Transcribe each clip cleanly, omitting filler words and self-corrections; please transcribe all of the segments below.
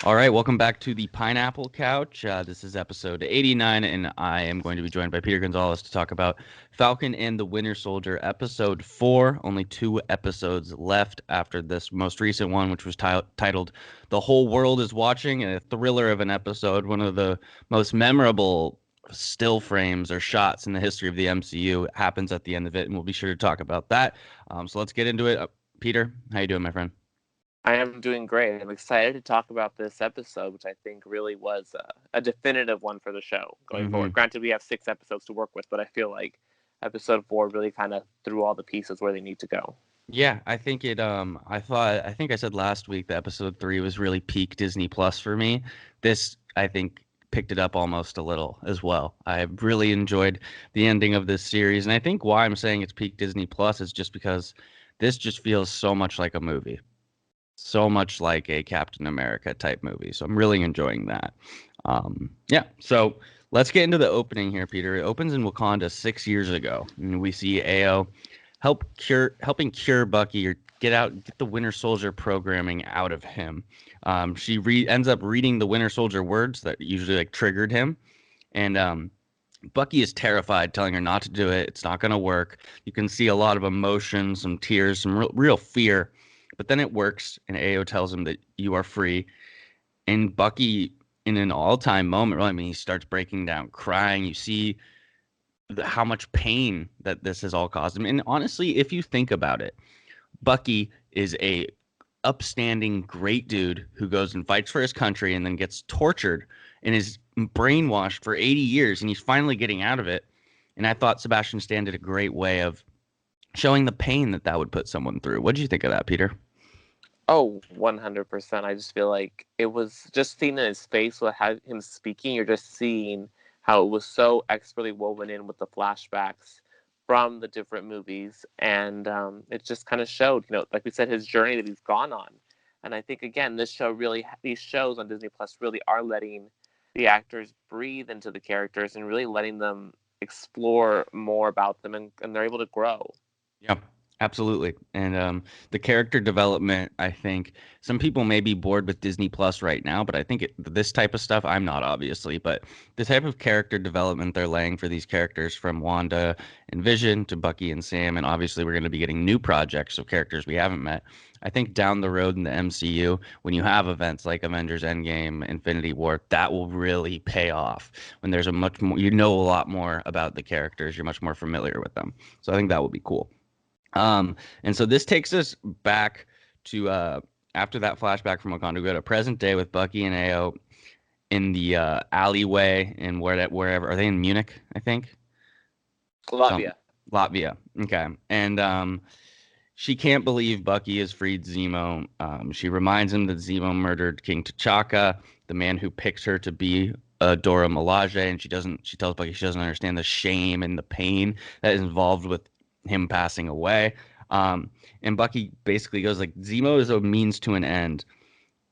All right, welcome back to the Pineapple Couch. This is episode 89, and I am going to be joined by Peter Gonzalez to talk about Falcon and the Winter Soldier, episode 4. Only 2 episodes left after this most recent one, which was titled The Whole World is Watching, a thriller of an episode, one of the most memorable still frames or shots in the history of the MCU. Happens at the end of it, and we'll be sure to talk about that. So let's get into it. Peter, how you doing, my friend? I am doing great. I'm excited to talk about this episode, which I think really was a definitive one for the show going Mm-hmm. forward. Granted, we have 6 episodes to work with, but I feel like episode 4 really kind of threw all the pieces where they need to go. Yeah, I think it I think I said last week that episode 3 was really peak Disney Plus for me. This I think picked it up almost a little as well. I really enjoyed the ending of this series, and I think why I'm saying it's peak Disney Plus is just because this just feels so much like a movie. So much like a Captain America type movie. So I'm really enjoying that. Yeah, so let's get into the opening here, Peter. It opens in Wakanda 6 years ago, and we see Ao helping cure Bucky or get the Winter Soldier programming out of him. She ends up reading the Winter Soldier words that usually like triggered him, and Bucky is terrified, telling her not to do it. It's not going to work. You can see a lot of emotion, some tears, some real fear. But then it works, and Ao tells him that you are free. And Bucky, in an all-time moment, really, I mean, he starts breaking down, crying. You see how much pain that this has all caused him. And honestly, if you think about it, Bucky is a upstanding, great dude who goes and fights for his country and then gets tortured and is brainwashed for 80 years, and he's finally getting out of it. And I thought Sebastian Stan did a great way of showing the pain that would put someone through. What did you think of that, Peter? Oh, 100%. I just feel like it was just seen in his face with him speaking. You're just seeing how it was so expertly woven in with the flashbacks from the different movies. And it just kind of showed, like we said, his journey that he's gone on. And I think, again, these shows on Disney Plus really are letting the actors breathe into the characters and really letting them explore more about them, and they're able to grow. Yeah, absolutely. And the character development, I think some people may be bored with Disney Plus right now, but I think this type of stuff, I'm not obviously, but the type of character development they're laying for these characters from Wanda and Vision to Bucky and Sam, and obviously we're going to be getting new projects of characters we haven't met. I think down the road in the MCU, when you have events like Avengers Endgame, Infinity War, that will really pay off. When there's a much more, you know a lot more about the characters, you're much more familiar with them. So I think that will be cool. And so this takes us back to after that flashback from Wakanda, we go to present day with Bucky and Ao in the alleyway in wherever are they in Munich, I think? Some Latvia. Latvia. Okay. And she can't believe Bucky has freed Zemo. She reminds him that Zemo murdered King T'Chaka, the man who picks her to be Dora Milaje, and she tells Bucky she doesn't understand the shame and the pain that is involved with him passing away. And Bucky basically goes like, Zemo is a means to an end,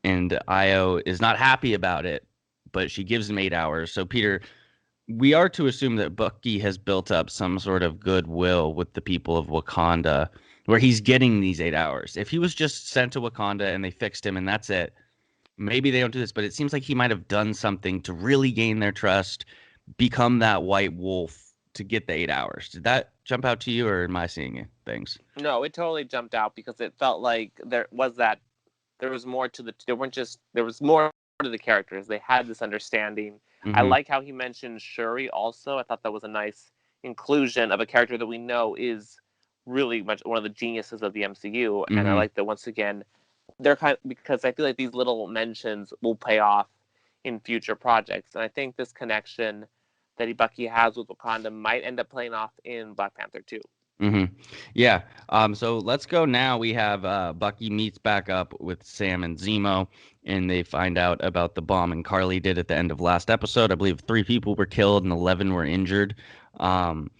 and Io is not happy about it, but she gives him 8 hours. So Peter, we are to assume that Bucky has built up some sort of goodwill with the people of Wakanda, where he's getting these 8 hours. If he was just sent to Wakanda and they fixed him and that's it, maybe they don't do this. But it seems like he might have done something to really gain their trust, become that white wolf to get the 8 hours. Did that jump out to you, or am I seeing things? No, it totally jumped out because it felt like there was more to there was more to the characters. They had this understanding. I Mm-hmm. like how he mentioned Shuri also. I thought that was a nice inclusion of a character that we know is really much one of the geniuses of the MCU. And I Mm-hmm. like that once again they're because I feel like these little mentions will pay off in future projects. And I think this connection that Bucky has with Wakanda might end up playing off in Black Panther too. Mm-hmm. Yeah. So let's go now. We have Bucky meets back up with Sam and Zemo, and they find out about the bomb and Carly did at the end of last episode. I believe 3 people were killed and 11 were injured. Um,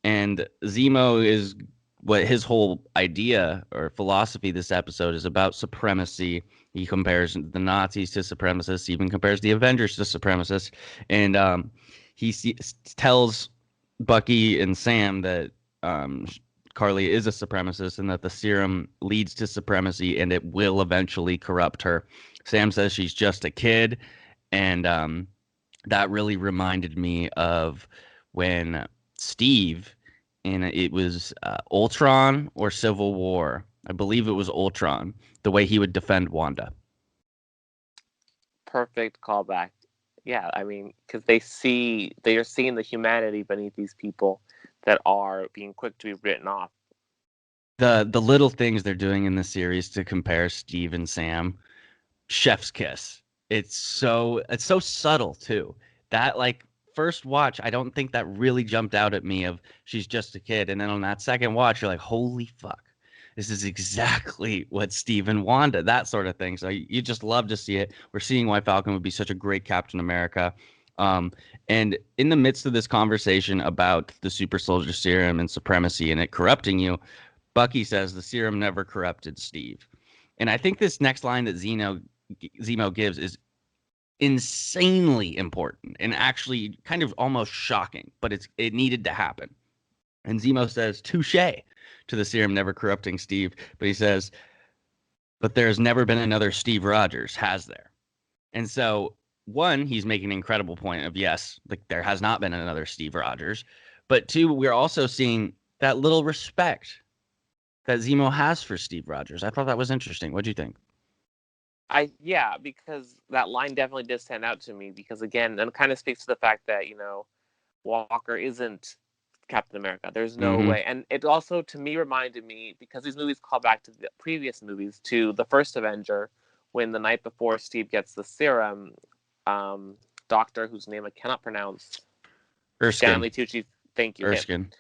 and Zemo is what his whole idea or philosophy this episode is about supremacy. He compares the Nazis to supremacists, even compares the Avengers to supremacists, and tells Bucky and Sam that um, Carly is a supremacist and that the serum leads to supremacy and it will eventually corrupt her. Sam says she's just a kid, and that really reminded me of when Steve, in it was Ultron or Civil War, I believe it was Ultron, the way he would defend Wanda. Perfect callback. Yeah, I mean, because they are seeing the humanity beneath these people that are being quick to be written off. The little things they're doing in the series to compare Steve and Sam, chef's kiss. It's so subtle too. That like first watch, I don't think that really jumped out at me of she's just a kid. And then on that second watch, you're like, holy fuck. This is exactly what Steve wanted, that sort of thing. So you just love to see it. We're seeing why Falcon would be such a great Captain America. And in the midst of this conversation about the super soldier serum and supremacy and it corrupting you, Bucky says the serum never corrupted Steve. And I think this next line that Zemo gives is insanely important and actually kind of almost shocking, but it needed to happen. And Zemo says, touche to the serum never corrupting Steve. But he says, but there's never been another Steve Rogers, has there? And so, one, he's making an incredible point of, yes, like there has not been another Steve Rogers. But two, we're also seeing that little respect that Zemo has for Steve Rogers. I thought that was interesting. What do you think? Yeah, because that line definitely did stand out to me because again, it kind of speaks to the fact that, Walker isn't Captain America. There's no way. And it also, to me, reminded me, because these movies call back to the previous movies, to the first Avenger, when the night before Steve gets the serum, doctor, whose name I cannot pronounce, Erskine. Stanley Tucci, thank you. Erskine.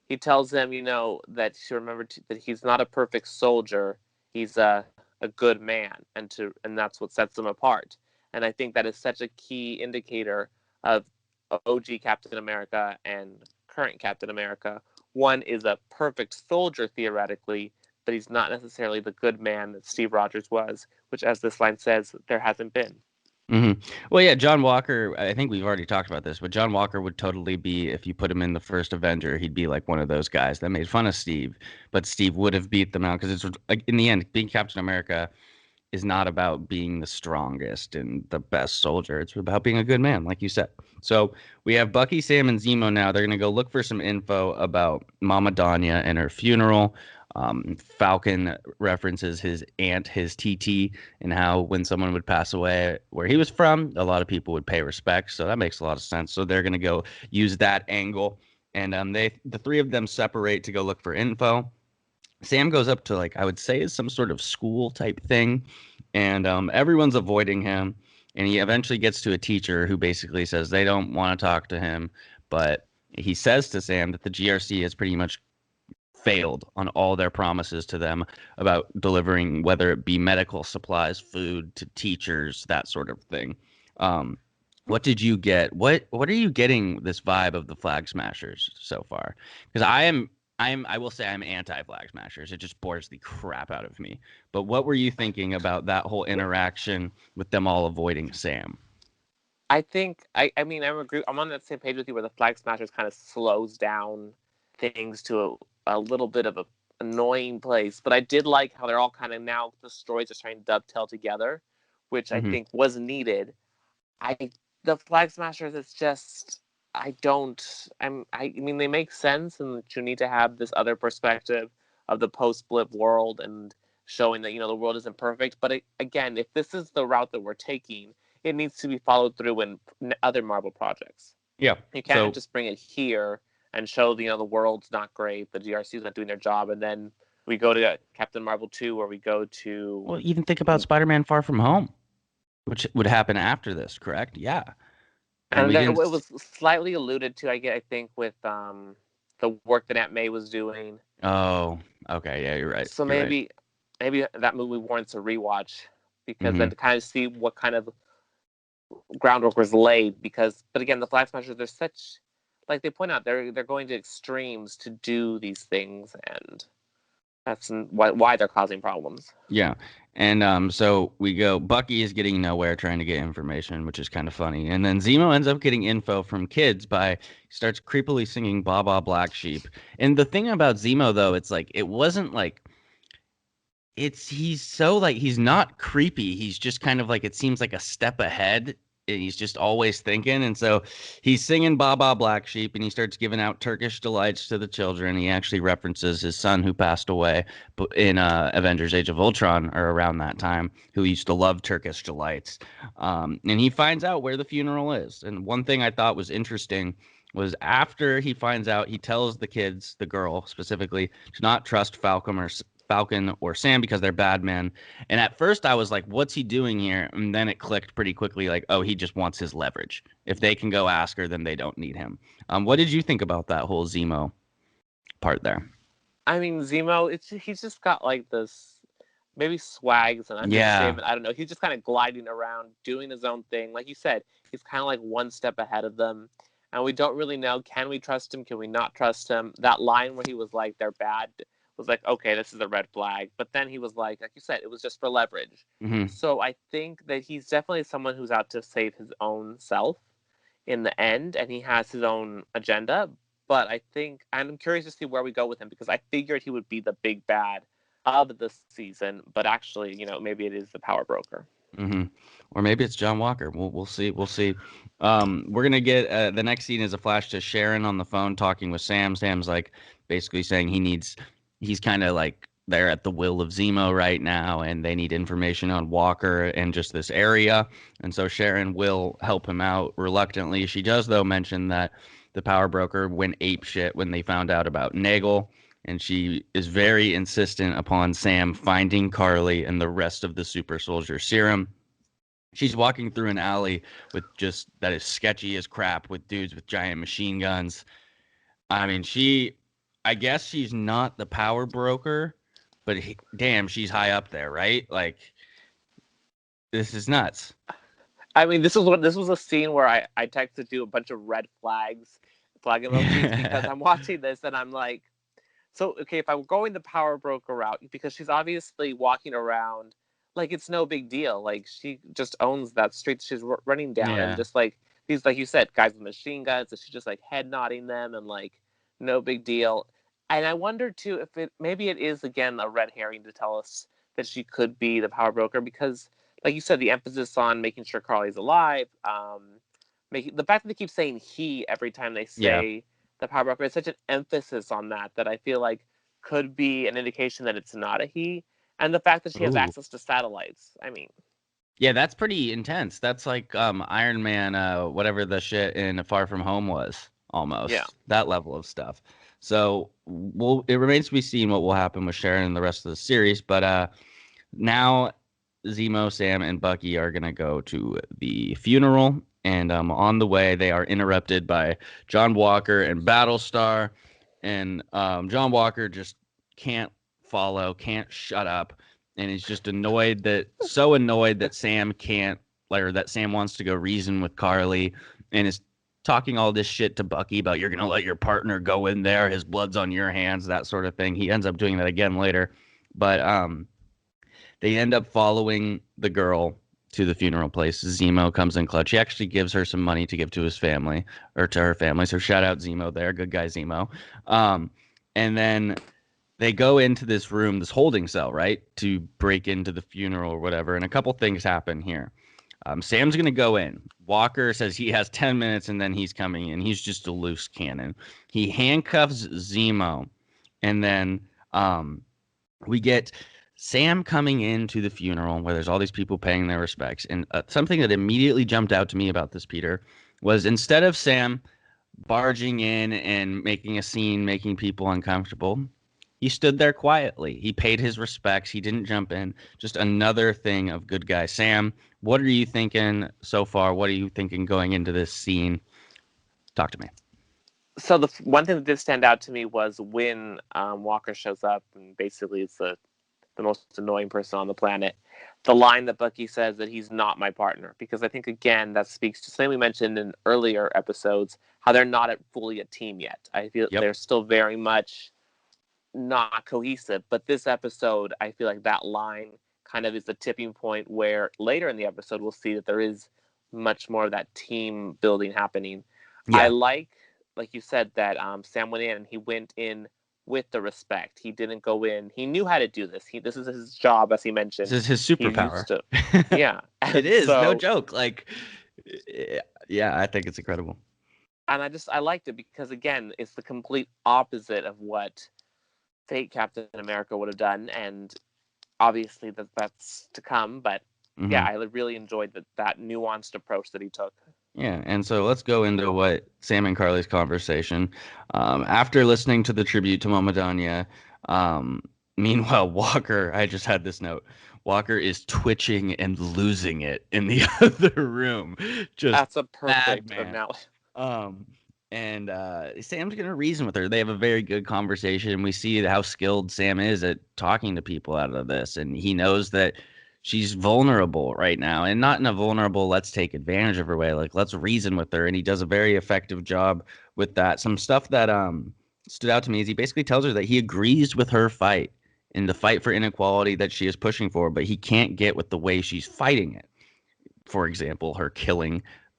He tells him, that to remember that he's not a perfect soldier. He's a good man, and that's what sets them apart. And I think that is such a key indicator of OG Captain America and current Captain America. One is a perfect soldier theoretically, but he's not necessarily the good man that Steve Rogers was, which, as this line says, there hasn't been. Mm-hmm. Well, yeah, John Walker, I think we've already talked about this, but John Walker would totally be, if you put him in the first Avenger, he'd be like one of those guys that made fun of Steve, but Steve would have beat them out because it's like, in the end, being Captain America is not about being the strongest and the best soldier. It's about being a good man, like you said. So we have Bucky, Sam, and Zemo now. They're going to go look for some info about Mama Danya and her funeral. Falcon references his aunt, his TT, and how when someone would pass away where he was from, a lot of people would pay respect. So that makes a lot of sense. So they're going to go use that angle. And the three of them separate to go look for info. Sam goes up to, like, I would say is some sort of school type thing, and everyone's avoiding him. And he eventually gets to a teacher who basically says they don't want to talk to him, but he says to Sam that the GRC has pretty much failed on all their promises to them about delivering, whether it be medical supplies, food to teachers, that sort of thing. What did you get? What are you getting this vibe of the Flag Smashers so far? Because I will say I'm anti Flag Smashers. It just bores the crap out of me. But what were you thinking about that whole interaction with them all avoiding Sam? I think I'm on that same page with you where the Flag Smashers kind of slows down things to a little bit of a annoying place. But I did like how they're all kind of now the stories are starting to dovetail together, which I think was needed. The Flag Smashers, it's just I mean they make sense and that you need to have this other perspective of the post-blip world and showing that the world isn't perfect. But again, if this is the route that we're taking, it needs to be followed through in other Marvel projects. Yeah, you can't just bring it here and show the world's not great, the GRC's not doing their job, and then we go to Captain Marvel 2 or we go to even think about Spider-Man Far From Home, which would happen after this, correct? Yeah. And it was slightly alluded to, I think, with the work that Aunt May was doing. Oh, okay, yeah, you're right. So maybe that movie warrants a rewatch because then to kind of see what kind of groundwork was laid. But again, the Flag Smashers, they're such, like they point out, they're going to extremes to do these things, and that's why they're causing problems. Yeah. And so we go, Bucky is getting nowhere trying to get information, which is kind of funny. And then Zemo ends up getting info from kids he starts creepily singing Baa Baa Black Sheep. And the thing about Zemo, though, it's like, it wasn't like, he's so like he's not creepy. He's just kind of like it seems like a step ahead. And he's just always thinking, and so he's singing "Baba Black Sheep," and he starts giving out Turkish delights to the children. He actually references his son who passed away in Avengers: Age of Ultron, or around that time, who used to love Turkish delights. And he finds out where the funeral is. And one thing I thought was interesting was after he finds out, he tells the kids, the girl specifically, to not trust Falcon or Sam because they're bad men. And at first I was like, what's he doing here? And then it clicked pretty quickly like, oh, he just wants his leverage. If they can go ask her, then they don't need him. What did you think about that whole Zemo part there? I mean, Zemo, he's just got like this maybe swag is an Yeah. understatement. I don't know. He's just kind of gliding around, doing his own thing. Like you said, he's kind of like one step ahead of them. And we don't really know, can we trust him? Can we not trust him? That line where he was like, they're bad, was like, okay, this is a red flag. But then he was like you said, it was just for leverage. Hmm. So I think that he's definitely someone who's out to save his own self in the end, and he has his own agenda. But I think I'm curious to see where we go with him because I figured he would be the big bad of the season, but actually, maybe it is the power broker. Hmm. Or maybe it's John Walker. We'll see. We'll see. We're gonna get the next scene is a flash to Sharon on the phone talking with Sam. Sam's like basically saying he's kind of like they're at the will of Zemo right now, and they need information on Walker and just this area. And so Sharon will help him out reluctantly. She does though mention that the power broker went ape shit when they found out about Nagel, and she is very insistent upon Sam finding Carly and the rest of the super soldier serum. She's walking through an alley with just that is sketchy as crap with dudes with giant machine guns. I mean, I guess she's not the power broker, but damn, she's high up there, right? Like, this is nuts. I mean, this was a scene where I texted you a bunch of red flag emojis because I'm watching this and I'm like, so okay, if I'm going the power broker route, because she's obviously walking around like it's no big deal. Like she just owns that street she's running down, and Yeah. just like these, like you said, guys with machine guns, and she's just like head nodding them and like no big deal. And I wonder too if maybe it is again a red herring to tell us that she could be the power broker because, like you said, the emphasis on making sure Carly's alive, making the fact that they keep saying he every time they Yeah. say the power broker is such an emphasis on that I feel like could be an indication that it's not a he. And the fact that she has Ooh. access to satellites. I mean, Yeah, that's pretty intense. That's like Iron Man, whatever the shit in Far From Home was, yeah. almost. That level of stuff. So it remains to be seen what will happen with Sharon and the rest of the series. But now Zemo, Sam, and Bucky are gonna go to the funeral, and on the way they are interrupted by John Walker and Battlestar, and John Walker just can't follow, can't shut up, and he's just so annoyed that Sam can't, like, or that Sam wants to go reason with Carly, and is talking all this shit to Bucky about you're gonna let your partner go in there, his blood's on your hands, that sort of thing. He ends up doing that again later, but they end up following the girl to the funeral place. Zemo comes in clutch. He actually gives her some money to give to his family or to her family. So shout out Zemo there, good guy Zemo. Um, and then they go into this room, this holding cell, right, to break into the funeral or whatever. And a couple things happen here. Sam's gonna go in. Walker says he has 10 minutes and then he's coming in. He's just a loose cannon. He handcuffs Zemo, and then we get Sam coming into the funeral where there's all these people paying their respects. And something that immediately jumped out to me about this, Peter, was instead of Sam barging in and making a scene, making people uncomfortable, he stood there quietly. He paid his respects. He didn't jump in. Just another thing of good guy Sam. What are you thinking so far? What are you thinking going into this scene? Talk to me. So the one thing that did stand out to me was when Walker shows up, and basically it's the most annoying person on the planet. The line that Bucky says that he's not my partner, because I think again that speaks to something we mentioned in earlier episodes, how they're not fully a team yet. I feel Yep. they're still very much not cohesive. But this episode, I feel like that line kind of is the tipping point where later in the episode we'll see that there is much more of that team building happening. I Yeah. like you said, that Sam went in and he went in with the respect. He didn't go in. He knew how to do this. This is his job, as he mentioned. This is his He's superpower. used to, yeah. It And is, no so, joke. Like, yeah, I think it's incredible. and I liked it because, again, it's the complete opposite of what fake Captain America would have done, and obviously that's to come. But yeah, I really enjoyed that nuanced approach that he took. Yeah, and so let's go into what Sam and Carly's conversation. After listening to the tribute to Mama Donya, meanwhile, Walker, I just had this note. Walker is twitching and losing it in the other room. Just That's a perfect man. analogy. And Sam's gonna reason with her. They have a very good conversation. We see how skilled Sam is at talking to people out of this, and he knows that she's vulnerable right now, and not in a vulnerable let's take advantage of her way. Like, let's reason with her, and he does a very effective job with that. Some stuff that stood out to me is he basically tells her that he agrees with her fight in the fight for inequality that she is pushing for, but he can't get with the way she's fighting it. For example, her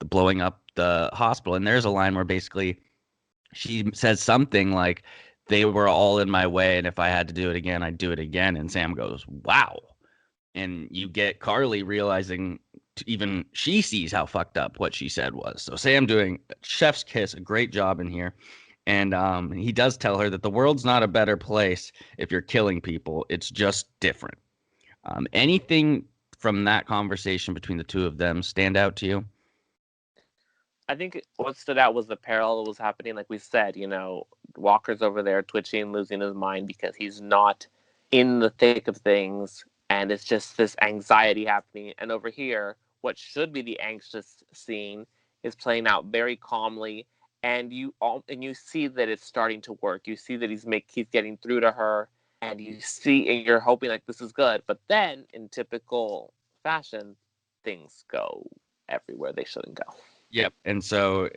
blowing up the hospital. And there's a line where basically she says something like, they were all in my way, and if I had to do it again, I'd do it again. And Sam goes, wow. And you get Carly realizing even she sees how fucked up what she said was. So Sam doing chef's kiss, a great job in here. And he does tell her that the world's not a better place if you're killing people. It's just different. Anything from that conversation between the two of them stand out to you? I think what stood out was the parallel that was happening. Like we said, Walker's over there twitching, losing his mind because he's not in the thick of things, and it's just this anxiety happening. And over here, what should be the anxious scene is playing out very calmly, and you see that it's starting to work. You see that he's getting through to her, and you're hoping like this is good. But then, in typical fashion, things go everywhere they shouldn't go. Yep. And so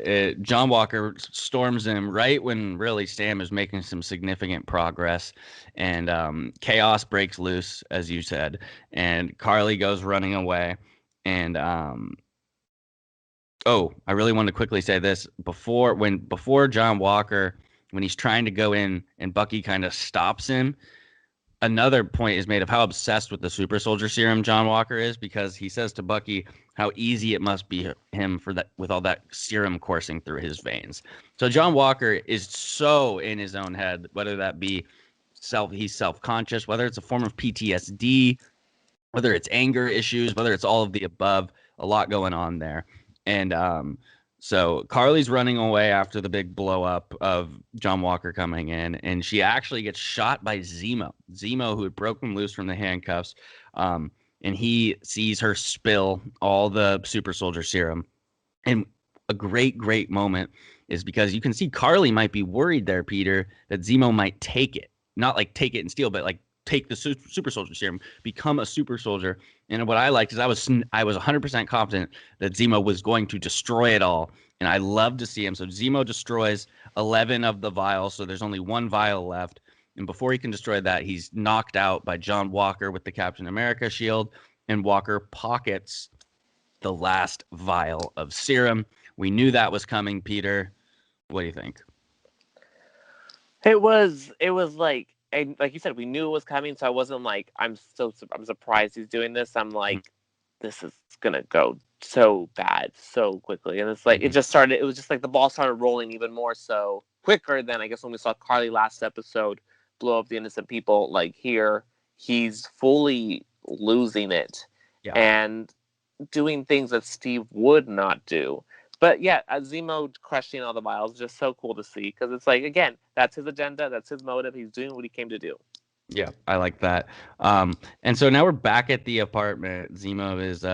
John Walker storms him right when really Sam is making some significant progress, and chaos breaks loose, as you said, and Carly goes running away. And I really want to quickly say this before John Walker, when he's trying to go in and Bucky kind of stops him. Another point is made of how obsessed with the super soldier serum John Walker is, because he says to Bucky how easy it must be him for that with all that serum coursing through his veins. So John Walker is so in his own head, whether that be he's self-conscious, whether it's a form of PTSD, whether it's anger issues, whether it's all of the above, a lot going on there. And so Carly's running away after the big blow up of John Walker coming in, and she actually gets shot by Zemo, who had broken loose from the handcuffs. And he sees her spill all the super soldier serum. And a great, great moment is because you can see Carly might be worried there, Peter, that Zemo might take it. Not like take it and steal, but like take the super soldier serum, become a super soldier. And what I liked is I was 100% confident that Zemo was going to destroy it all. And I love to see him. So Zemo destroys 11 of the vials. So there's only one vial left. And before he can destroy that, he's knocked out by John Walker with the Captain America shield. And Walker pockets the last vial of serum. We knew that was coming, Peter. What do you think? It was like, and like you said, we knew it was coming, so I wasn't like, I'm surprised he's doing this. I'm like, this is gonna go so bad so quickly. And it's like, it was just like the ball started rolling even more so quicker than I guess when we saw Carly last episode blow up the innocent people. Like here, he's fully losing it and doing things that Steve would not do. But yeah, Zemo crushing all the vials is just so cool to see, because it's like, again, that's his agenda, that's his motive. He's doing what he came to do. Yeah, I like that. And so now we're back at the apartment. Zemo is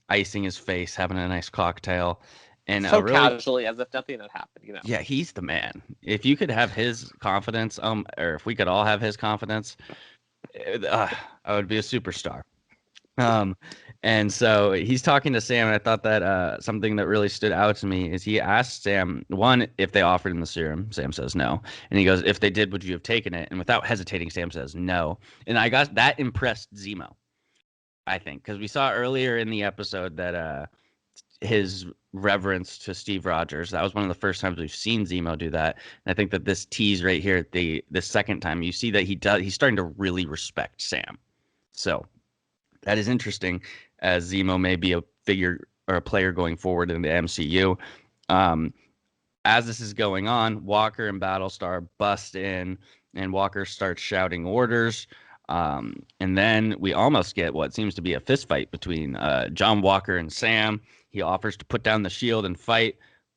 icing his face, having a nice cocktail, and so casually, as if nothing had happened. Yeah, he's the man. If you could have his confidence, or if we could all have his confidence, I would be a superstar. And so he's talking to Sam, and I thought that something that really stood out to me is he asked Sam, one, if they offered him the serum. Sam says no. And he goes, if they did, would you have taken it? And without hesitating, Sam says no. And I got that impressed Zemo, I think, because we saw earlier in the episode that his reverence to Steve Rogers. That was one of the first times we've seen Zemo do that. And I think that this tease right here, the second time, you see that he's starting to really respect Sam. So that is interesting, as Zemo may be a figure or a player going forward in the MCU. As this is going on, Walker and Battlestar bust in, and Walker starts shouting orders. And then we almost get what seems to be a fist fight between John Walker and Sam. He offers to put down the shield and fight,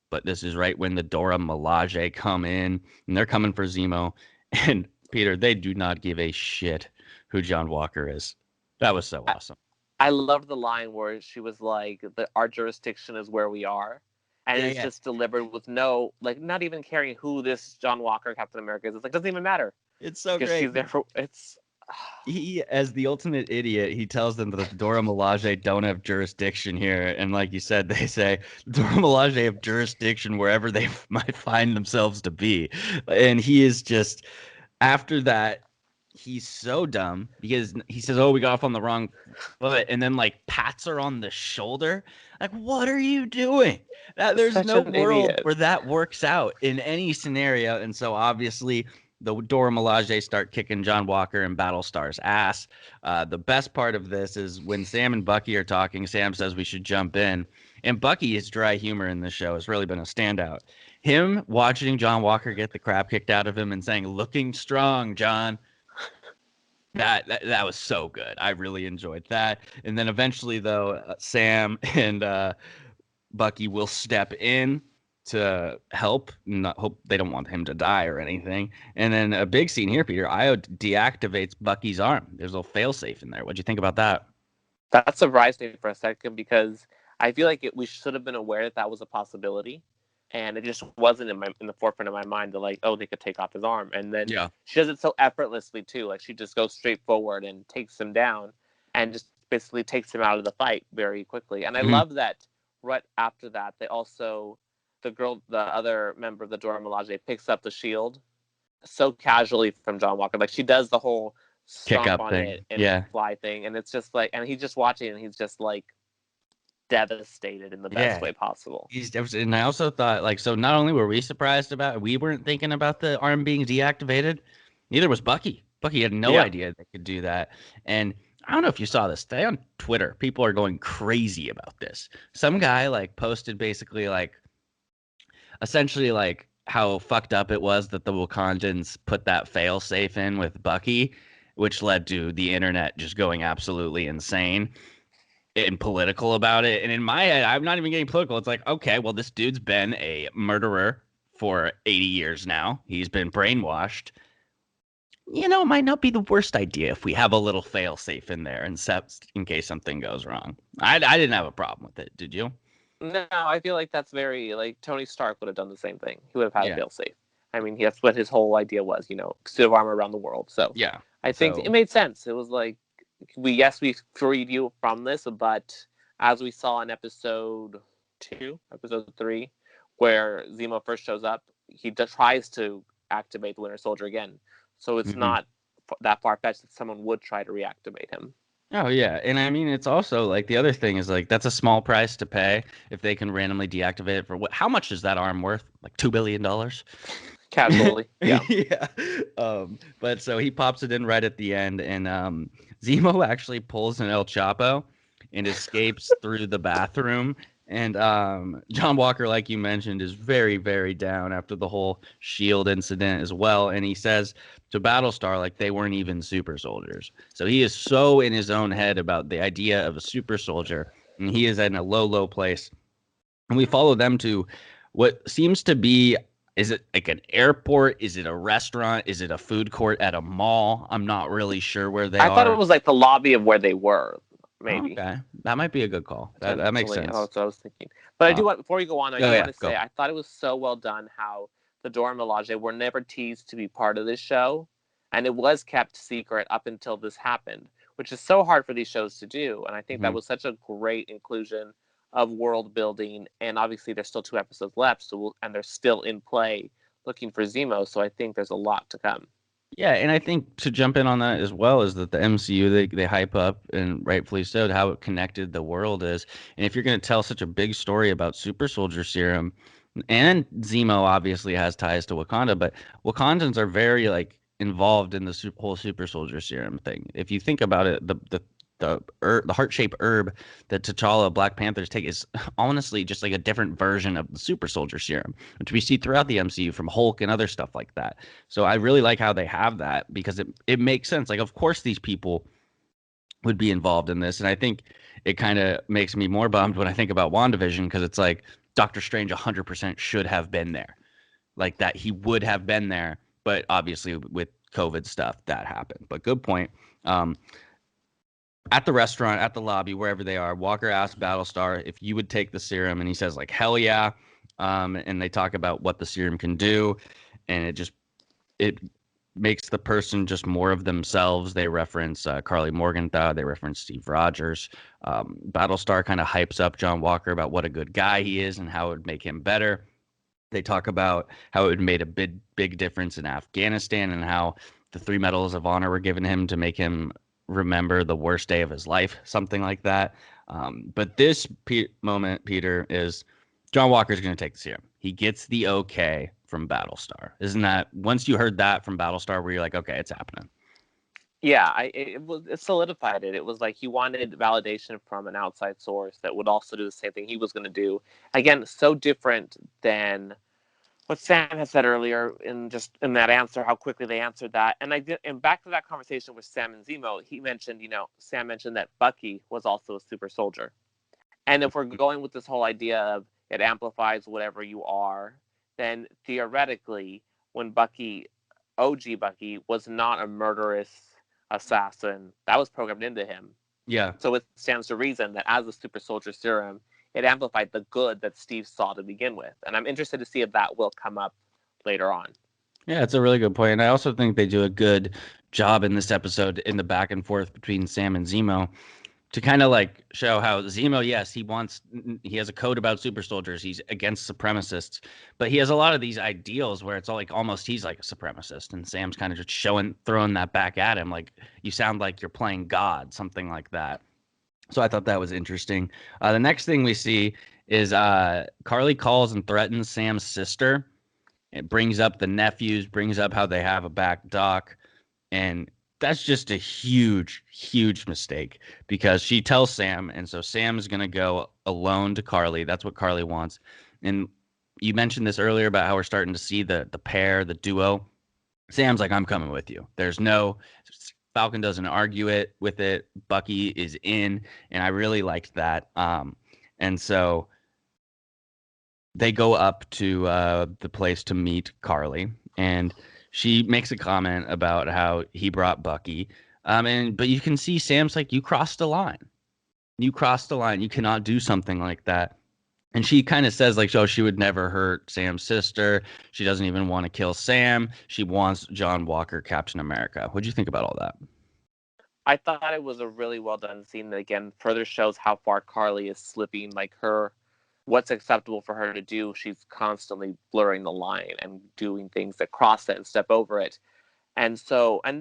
but this is right when the Dora Milaje come in, and they're coming for Zemo. And Peter, they do not give a shit who John Walker is. That was so awesome. I loved the line where she was like, our jurisdiction is where we are. And it's just delivered with no, like, not even caring who this John Walker Captain America is. It's like, doesn't even matter. It's so great. She's there for, he, as the ultimate idiot, he tells them that the Dora Milaje don't have jurisdiction here. And like you said, they say, Dora Milaje have jurisdiction wherever they might find themselves to be. And he is just, after that, he's so dumb because he says, oh, we got off on the wrong foot, and then like pats her on the shoulder. Like, what are you doing? There's no world where that works out in any scenario. And so obviously the Dora Milaje start kicking John Walker and Battlestar's ass. The best part of this is when Sam and Bucky are talking, Sam says we should jump in. And Bucky's dry humor in this show has really been a standout. Him watching John Walker get the crap kicked out of him and saying, looking strong, John. That was so good. I really enjoyed that. And then eventually, though, Sam and Bucky will step in to help. Not hope they don't want him to die or anything. And then a big scene here, Peter. Io deactivates Bucky's arm. There's a little failsafe in there. What'd you think about that? That surprised me for a second because I feel like we should have been aware that was a possibility. And it just wasn't in the forefront of my mind that, like, oh, they could take off his arm. And then she does it so effortlessly, too. Like, she just goes straight forward and takes him down and just basically takes him out of the fight very quickly. And I love that right after that, they also, the other member of the Dora Milaje picks up the shield so casually from John Walker. Like, she does the whole stomp kick up on thing. It and fly thing. And it's just like, and he's just watching and he's just like, devastated in the best way possible. And I also thought, like, so not only were we surprised about it, we weren't thinking about the arm being deactivated, neither was Bucky. Bucky had no idea they could do that. And I don't know if you saw this today on Twitter. People are going crazy about this. Some guy like posted basically like essentially like how fucked up it was that the Wakandans put that fail safe in with Bucky, which led to the internet just going absolutely insane and political about it. And in my head, I'm not even getting political. It's like, okay, well, this dude's been a murderer for 80 years now. He's been brainwashed. You know, it might not be the worst idea if we have a little fail safe in there in case something goes wrong. I didn't have a problem with it. Did you? No, I feel like that's very, like, Tony Stark would have done the same thing. He would have had a fail safe. I mean, that's what his whole idea was, you know, suit of armor around the world. So I think it made sense. It was like, we freed you from this, but as we saw in episode 3, where Zemo first shows up, he tries to activate the Winter Soldier again. So it's not that far-fetched that someone would try to reactivate him. Oh, yeah. And I mean, it's also like the other thing is like that's a small price to pay if they can randomly deactivate it for how much is that arm worth? Like $2 billion? Casually. Yeah. But so he pops it in right at the end, and Zemo actually pulls an El Chapo and escapes through the bathroom. And John Walker, like you mentioned, is very, very down after the whole SHIELD incident as well. And he says to Battlestar, like, they weren't even super soldiers. So he is so in his own head about the idea of a super soldier. And he is in a low, low place. And we follow them to what seems to be, is it like an airport? Is it a restaurant? Is it a food court at a mall? I'm not really sure where they are. I thought it was like the lobby of where they were. Maybe. Okay. That might be a good call. That makes sense. That's what I was thinking. But I do want, before we go on, I want to say I thought it was so well done how the Dora Milaje were never teased to be part of this show. And it was kept secret up until this happened, which is so hard for these shows to do. And I think that was such a great inclusion of world building. And obviously there's still 2 episodes left, and they're still in play looking for Zemo. So I think there's a lot to come. Yeah, and I think to jump in on that as well is that the MCU they hype up and rightfully so how connected the world is. And if you're going to tell such a big story about super soldier serum, and Zemo obviously has ties to Wakanda, but Wakandans are very like involved in the whole super soldier serum thing. If you think about it, the heart-shaped herb that T'Challa Black Panthers take is honestly just like a different version of the super soldier serum, which we see throughout the MCU from Hulk and other stuff like that. So I really like how they have that because it makes sense. Like, of course, these people would be involved in this, and I think it kind of makes me more bummed when I think about WandaVision because it's like Doctor Strange 100% should have been there, like that he would have been there, but obviously with COVID stuff that happened. But good point. Um, at the restaurant, at the lobby, wherever they are, Walker asks Battlestar if you would take the serum, and he says like hell yeah. And they talk about what the serum can do, and it makes the person just more of themselves. They reference Carly Morgenthau. They reference Steve Rogers. Battlestar kind of hypes up John Walker about what a good guy he is and how it would make him better. They talk about how it would made a big difference in Afghanistan and how the 3 medals of honor were given him to make him remember the worst day of his life, something like that. But this moment, Peter, is John Walker's going to take the serum. He gets the okay from Battlestar. Isn't that once you heard that from Battlestar, where you're like, okay, it's happening? Yeah, it solidified it. It was like he wanted validation from an outside source that would also do the same thing he was going to do. Again, so different than what Sam had said earlier in that answer, how quickly they answered that. And back to that conversation with Sam and Zemo, Sam mentioned that Bucky was also a super soldier. And if we're going with this whole idea of it amplifies whatever you are, then theoretically, when OG Bucky, was not a murderous assassin, that was programmed into him. Yeah. So it stands to reason that as a super soldier serum, it amplified the good that Steve saw to begin with. And I'm interested to see if that will come up later on. Yeah, it's a really good point. And I also think they do a good job in this episode in the back and forth between Sam and Zemo to kind of like show how Zemo, yes, he has a code about super soldiers. He's against supremacists, but he has a lot of these ideals where it's all like almost he's like a supremacist, and Sam's kind of just throwing that back at him, like you sound like you're playing God, something like that. So I thought that was interesting. The next thing we see is Carly calls and threatens Sam's sister. It brings up the nephews, brings up how they have a back dock. And that's just a huge mistake because she tells Sam. And so Sam is going to go alone to Carly. That's what Carly wants. And you mentioned this earlier about how we're starting to see the pair, the duo. Sam's like, I'm coming with you. There's no Falcon doesn't argue it with it. Bucky is in, and I really liked that. And so they go up to the place to meet Carly, and she makes a comment about how he brought Bucky. But you can see Sam's like, you crossed a line. You crossed the line. You cannot do something like that. And she kind of says like, oh, she would never hurt Sam's sister. She doesn't even want to kill Sam. She wants John Walker, Captain America. What'd you think about all that? I thought it was a really well done scene that again further shows how far Carly is slipping, like what's acceptable for her to do. She's constantly blurring the line and doing things that cross it and step over it. And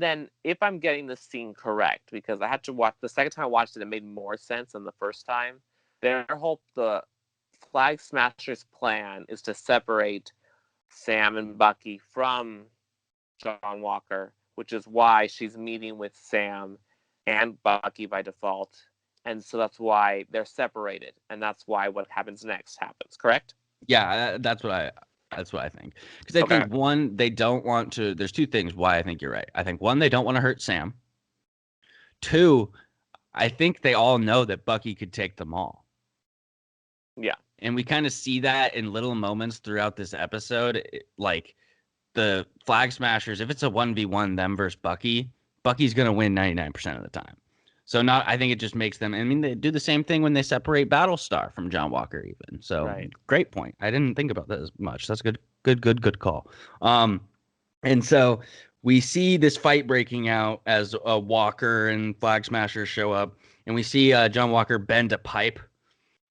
then if I'm getting this scene correct, because I had to watch the second time I watched it, it made more sense than the first time. The Flag Smashers' plan is to separate Sam and Bucky from John Walker, which is why she's meeting with Sam and Bucky by default. And so that's why they're separated. And that's why what happens next happens, correct? Yeah, that's what I think. Because I Okay. think one, they don't want to. There's two things why I think you're right. I think one, they don't want to hurt Sam. Two, I think they all know that Bucky could take them all. Yeah. And we kind of see that in little moments throughout this episode. Like the Flag Smashers, if it's a 1v1 them versus Bucky, Bucky's going to win 99% of the time. So not, I think it just makes them. I mean, they do the same thing when they separate Battlestar from John Walker, even. So Right. great point. I didn't think about that as much. That's good call. And so we see this fight breaking out as Walker and Flag Smashers show up, and we see John Walker bend a pipe.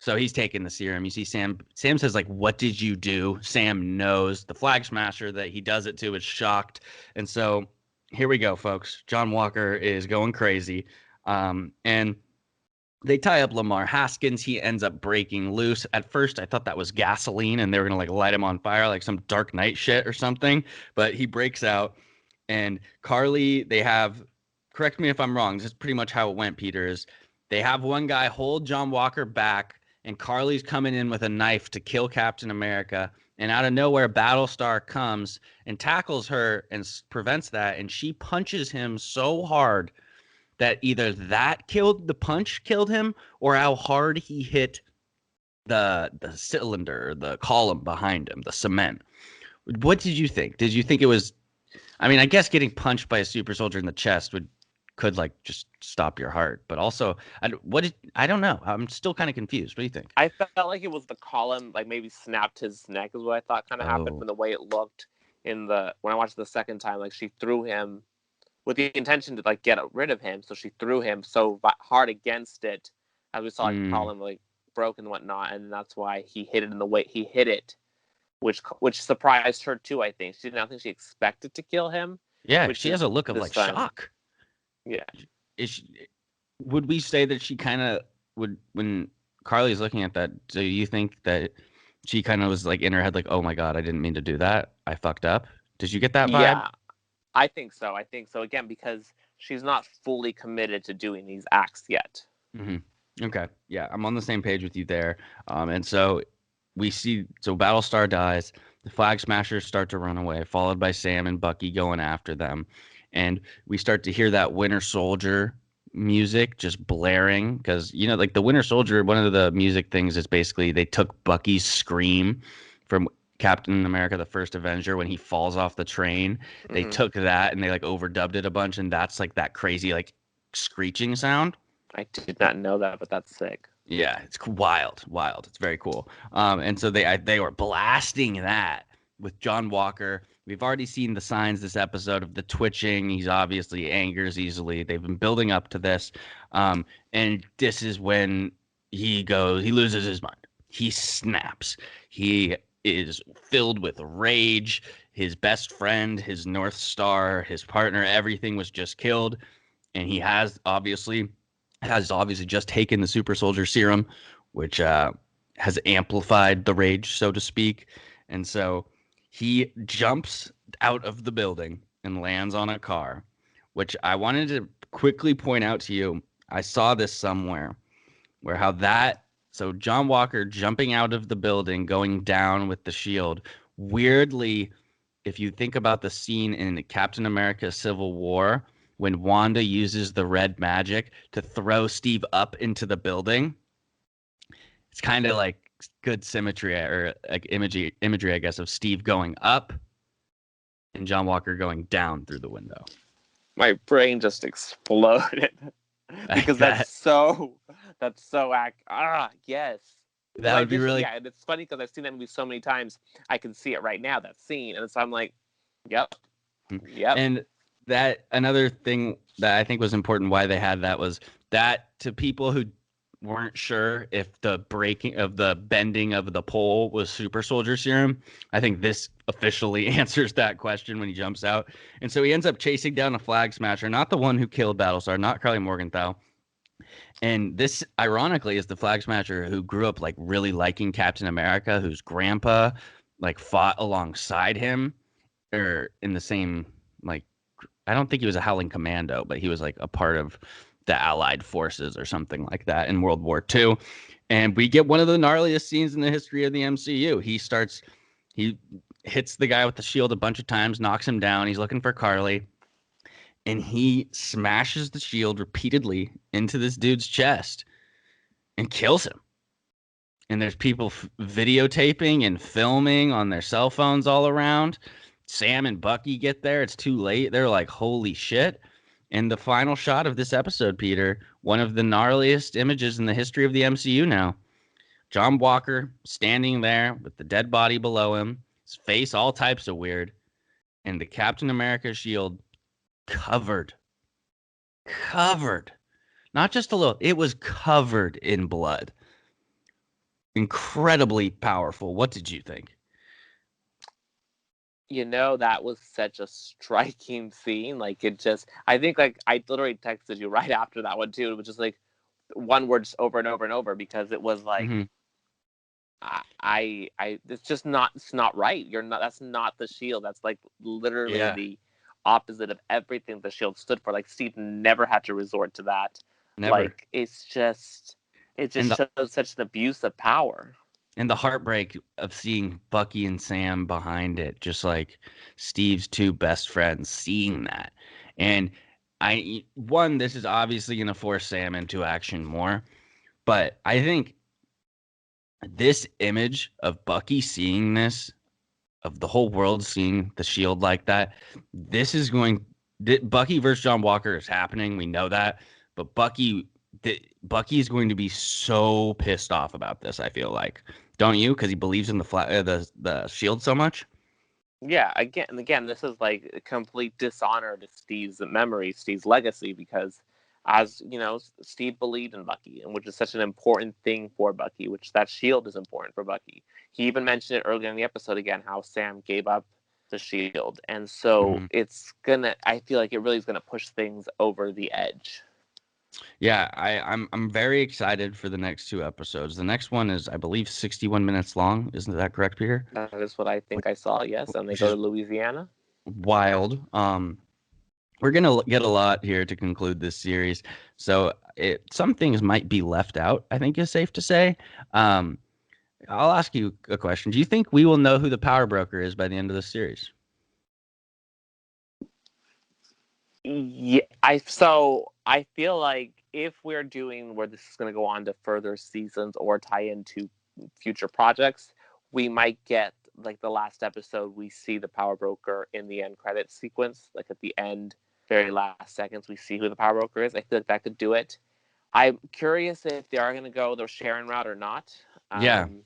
So he's taking the serum. You see Sam. Sam says like, "What did you do?" Sam knows the Flag Smasher that he does it to is shocked, and so here we go, folks. John Walker is going crazy. And they tie up Lamar Haskins. He ends up breaking loose. At first, I thought that was gasoline and they were going to like light him on fire, like some Dark Knight shit or something. But he breaks out. And Carly, they have, correct me if I'm wrong, this is pretty much how it went, Peter, is they have one guy hold John Walker back, and Carly's coming in with a knife to kill Captain America. And out of nowhere, Battlestar comes and tackles her and prevents that. And she punches him so hard that either the punch killed him, or how hard he hit the cylinder, the column behind him, the cement. What did you think? Did you think it was? I mean, I guess getting punched by a super soldier in the chest could like just stop your heart, but also, I don't know. I'm still kind of confused. What do you think? I felt like it was the column, like maybe snapped his neck is what I thought kind of happened from the way it looked when I watched the second time. Like she threw him with the intention to like get rid of him, so she threw him so hard against it, as we saw like the column like broke and whatnot, and that's why he hit it in the way he hit it, which surprised her too. I think I think she expected to kill him. Yeah, she has a look of like shock. Yeah. Would we say that she kind of would, when Carly's looking at that, do you think that she kind of was like in her head like, oh my God, I didn't mean to do that, I fucked up? Did you get that vibe? Yeah, I think so. Again, because she's not fully committed to doing these acts yet. Mm-hmm. Okay. Yeah, I'm on the same page with you there. And so we see, Battlestar dies. The Flag Smashers start to run away, followed by Sam and Bucky going after them. And we start to hear that Winter Soldier music just blaring because, like the Winter Soldier, one of the music things is basically they took Bucky's scream from Captain America, the First Avenger, when he falls off the train. They took that and they like overdubbed it a bunch, and that's like that crazy like screeching sound. I did not know that, but that's sick. Yeah, it's wild. It's very cool. And so they were blasting that with John Walker. We've already seen the signs this episode of the twitching. He's obviously angers easily. They've been building up to this. And this is when he loses his mind. He snaps. He is filled with rage. His best friend, his North Star, his partner, everything was just killed. And he has obviously just taken the super soldier serum, which has amplified the rage, so to speak. And so he jumps out of the building and lands on a car, which I wanted to quickly point out to you. I saw this somewhere so John Walker jumping out of the building, going down with the shield. Weirdly, if you think about the scene in Captain America Civil War, when Wanda uses the red magic to throw Steve up into the building, it's kind of like good symmetry or like imagery, I guess, of Steve going up and John Walker going down through the window. My brain just exploded because that's so yes. That would be really. Yeah, and it's funny because I've seen that movie so many times. I can see it right now, that scene, and so I'm like, yep. And that another thing that I think was important why they had that was that to people who weren't sure if the bending of the pole was super soldier serum, I think this officially answers that question when he jumps out. And so he ends up chasing down a Flag Smasher, not the one who killed Battlestar, not Karli Morgenthau. And this, ironically, is the Flag Smasher who grew up like really liking Captain America, whose grandpa like fought alongside him, or in the same, like, I don't think he was a Howling Commando, but he was like a part of the Allied forces or something like that in World War II. And we get one of the gnarliest scenes in the history of the MCU. He hits the guy with the shield a bunch of times, knocks him down. He's looking for Karli, and he smashes the shield repeatedly into this dude's chest and kills him. And there's people videotaping and filming on their cell phones all around. Sam and Bucky get there. It's too late. They're like, holy shit. And the final shot of this episode, Peter, one of the gnarliest images in the history of the MCU now. John Walker standing there with the dead body below him, his face all types of weird, and the Captain America shield covered. Not just a little, it was covered in blood. Incredibly powerful. What did you think? That was such a striking scene. Like, I think, like, I literally texted you right after that one too. It was just like one word just over and over and over, because it was like, Mm-hmm. it's just not, it's not right. That's not the Shield. That's like literally Yeah, the opposite of everything the Shield stood for. Like, Steve never had to resort to that. never. Like, it just And the shows such an abuse of power. and the heartbreak of seeing Bucky and Sam behind it, just like Steve's two best friends, seeing that. And this is obviously going to force Sam into action more, but I think this image of Bucky seeing this, of the whole world seeing the Shield like that, this is going. Bucky versus John Walker is happening. We know that, but Bucky is going to be so pissed off about this. I feel like, don't you? Because he believes in the Shield so much. Yeah, again and again, this is like a complete dishonor to Steve's memory, Steve's legacy, because, as you know, Steve believed in Bucky, and which is such an important thing for Bucky, which that shield is important for Bucky. He even mentioned it earlier in the episode again, how Sam gave up the shield. And so Hmm. I feel like it really is gonna push things over the edge. Yeah, I'm very excited for the next two episodes. The next one is, I believe, 61 minutes long. Isn't that correct, Peter? That is what I think I saw, yes. And they Which go is to Louisiana. wild. We're gonna get a lot here to conclude this series, so some things might be left out, I think is safe to say. Um, I'll ask you a question. Do you think we will know who the power broker is by the end of this series? Yeah, I feel like if we're doing where this is going to go on to further seasons or tie into future projects, we might get, like, the last episode, we see the power broker in the end credit sequence, like at the end, very last seconds, we see who the power broker is. I feel like that could do it. I'm curious if they are going to go the Sharon route or not. Yeah. Um,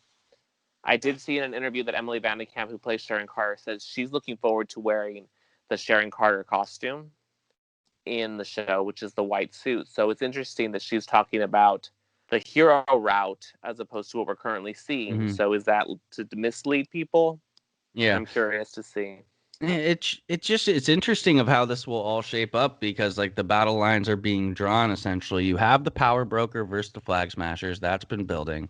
I did see in an interview that Emily Vandekamp, who plays Sharon Carter, says she's looking forward to wearing the Sharon Carter costume in the show, which is the white suit. So it's interesting that she's talking about the hero route as opposed to what we're currently seeing. Hmm. So is that to mislead people? Yeah. I'm curious to see. It's interesting of how this will all shape up, because like the battle lines are being drawn essentially. You have the power broker versus the flag smashers, that's been building.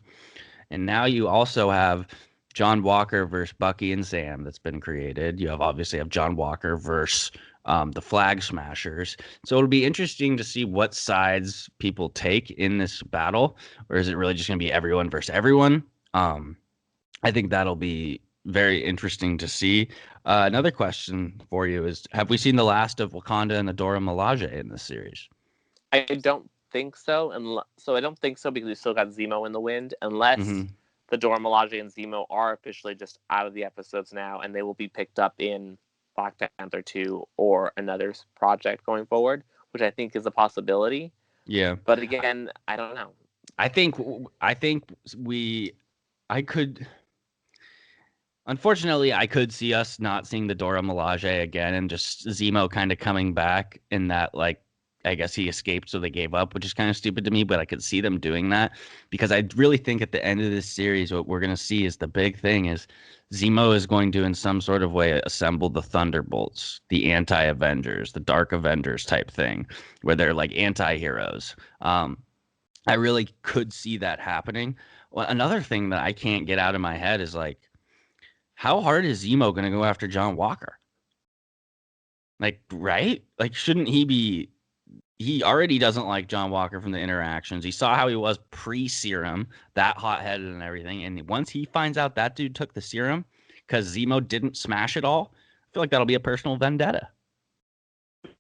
And now you also have John Walker versus Bucky and Sam that's been created. You obviously have John Walker versus the Flag Smashers. So it'll be interesting to see what sides people take in this battle, or is it really just going to be everyone versus everyone? Um, I think that'll be very interesting to see. Another question for you is: have we seen the last of Wakanda and Adora Milaje in this series? I don't think so. So I don't think so, because we still got Zemo in the wind, unless Hmm. the Dora Milaje and Zemo are officially just out of the episodes now, and they will be picked up in Black Panther 2 or another project going forward, which I think is a possibility. Yeah, But again, I don't know. I think I think we I could. Unfortunately, I could see us not seeing the Dora Milaje again, and just Zemo kind of coming back in that, like, I guess he escaped, so they gave up, which is kind of stupid to me, but I could see them doing that, because I really think at the end of this series, what we're going to see is the big thing is Zemo is going to, in some sort of way, assemble the Thunderbolts, the anti-Avengers, the Dark Avengers type thing, where they're like anti-heroes. I really could see that happening. Well, another thing that I can't get out of my head is, like, how hard is Zemo going to go after John Walker? Like, right? Like, shouldn't he be? He already doesn't like John Walker from the interactions. He saw how he was pre-serum, that hot-headed and everything. And once he finds out that dude took the serum because Zemo didn't smash it all, I feel like that'll be a personal vendetta.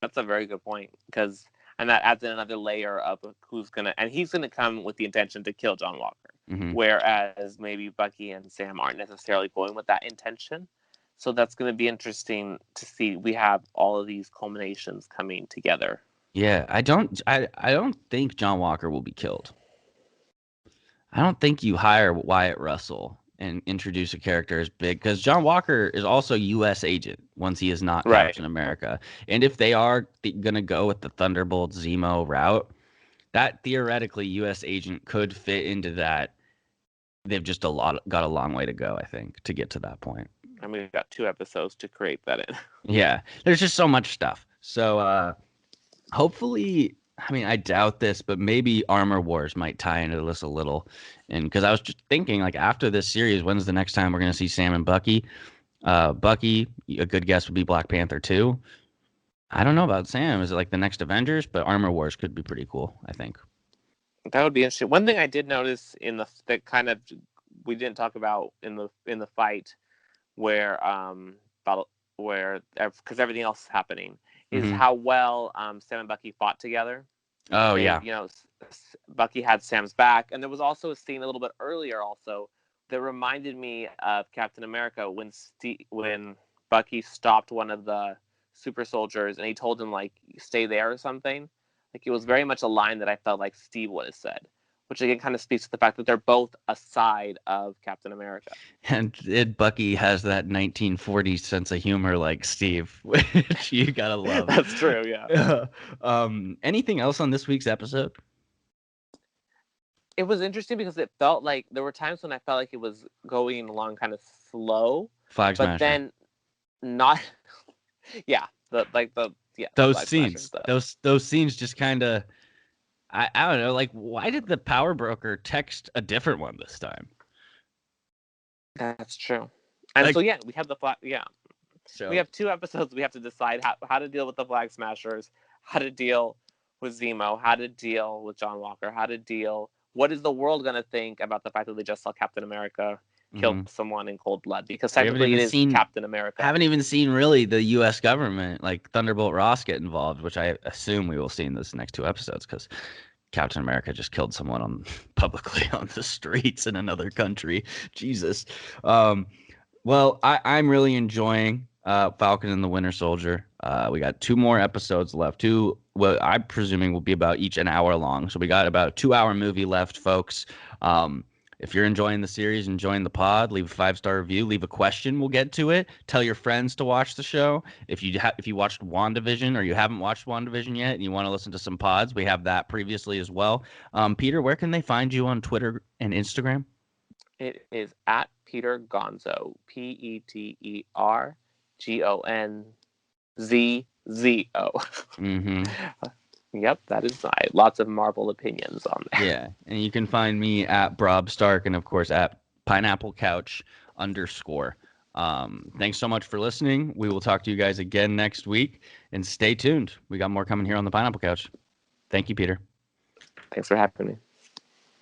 That's a very good point, because and that adds in another layer of he's gonna come with the intention to kill John Walker, Hmm. whereas maybe Bucky and Sam aren't necessarily going with that intention. So that's going to be interesting to see. We have all of these culminations coming together. Yeah, I don't think John Walker will be killed. I don't think you hire Wyatt Russell and introduce a character as big, because John Walker is also U.S. agent once he is not Right. Captain America. And if they are going to go with the Thunderbolt Zemo route, that theoretically U.S. agent could fit into that. They've just got a long way to go, I think, to get to that point. And we've got 2 episodes to create that in. Yeah, there's just so much stuff. So hopefully, I mean, I doubt this, but maybe Armor Wars might tie into this a little. And because I was just thinking, like, after this series, when's the next time we're going to see Sam and Bucky? Bucky, a good guess would be Black Panther 2. I don't know about Sam. Is it like the next Avengers? But Armor Wars could be pretty cool, I think. That would be interesting. One thing I did notice in that kind of we didn't talk about in the fight where because everything else is happening is how well Sam and Bucky fought together. Oh, yeah. You know, Bucky had Sam's back, and there was also a scene a little bit earlier also that reminded me of Captain America when Bucky stopped one of the super soldiers and he told him, like, stay there or something. Like, it was very much a line that I felt like Steve would have said, which again kind of speaks to the fact that they're both a side of Captain America. And Bucky has that 1940s sense of humor like Steve, which you gotta love. That's true, yeah. Anything else on this week's episode? It was interesting because it felt like there were times when I felt like it was going along kind of slow. Flag But then not yeah. Those scenes. Those scenes just kinda I don't know, like, why did the power broker text a different one this time? That's true. And like, so yeah, we have the flag. Yeah, so we have 2 episodes. We have to decide how to deal with the Flag Smashers, how to deal with Zemo, how to deal with John Walker, how to deal. What is the world going to think about the fact that they just saw Captain America kill someone in cold blood? Because technically it is Captain America. Haven't even seen really the U.S. government, like Thunderbolt Ross, get involved, which I assume we will see in this next 2 episodes because Captain America just killed someone publicly on the streets in another country. Jesus. Well, I'm really enjoying Falcon and the Winter Soldier. We got 2 more episodes left. What I'm presuming will be about each an hour long. So we got about a 2-hour movie left, folks. If you're enjoying the series, enjoying the pod, leave a 5-star review, leave a question. We'll get to it. Tell your friends to watch the show. If you watched WandaVision or you haven't watched WandaVision yet and you want to listen to some pods, we have that previously as well. Peter, where can they find you on Twitter and Instagram? It is at Peter Gonzo, PeterGonzo. Yep, that is right. Lots of Marvel opinions on there. Yeah, and you can find me at Brob Stark and, of course, at PineappleCouch_. Thanks so much for listening. We will talk to you guys again next week, and stay tuned. We got more coming here on the Pineapple Couch. Thank you, Peter. Thanks for having me.